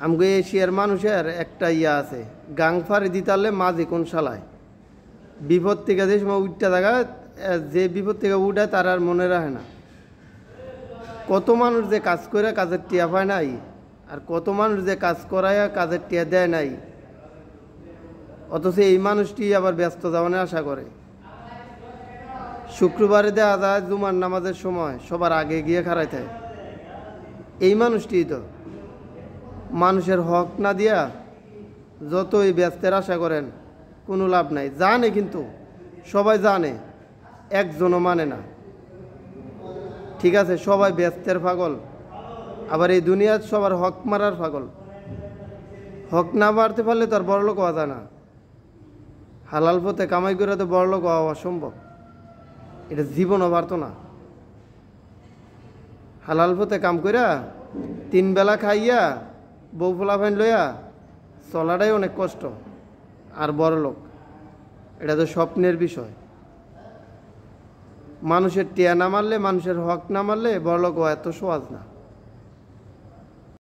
আমগো এশিয়ার মানুষের একটা ইয়া আছে, গাং ফাড়ি দিতালে মাঝে কোন শালায় বিপদ থেকে যে সময় উঠতে থাকা, যে বিপদ থেকে উঠায় তার আর মনে রাখে না। কত মানুষ যে কাজ করে কাজের টিয়া পায় নাই, আর কত মানুষ যে কাজ করায় কাজের টিয়া দেয় নাই, অথচ এই মানুষটি আবার ব্যস্ত যাওয়ার আশা করে। শুক্রবারে দেওয়া যায় জুমার নামাজের সময় সবার আগে গিয়ে খাড়াই থাকে। এই মানুষটি তো মানুষের হক না দিয়া যতই ব্যস্তের আশা করেন কোনো লাভ নাই। জানে কিন্তু সবাই জানে, একজনও মানে না। ঠিক আছে, সবাই ব্যস্তের পাগল, আবার এই দুনিয়ার সবার হক মারার পাগল। হক না মারতে পারলে তো আর বড়লোক হওয়া যায় না। হালাল পথে কামাই করে তো বড়লোক হওয়া অসম্ভব, এটা জীবনও পারত না। হালাল পথে কাম কইরা 3 বেলা খাইয়া বউ ফোলাফাইন লইয়া চলাটাই অনেক কষ্ট। আর বড়লোক এটা তো স্বপ্নের বিষয়। মানুষের টিয়া না মারলে, মানুষের হক না মারলে বড়লোক হওয়া এত সহজ না।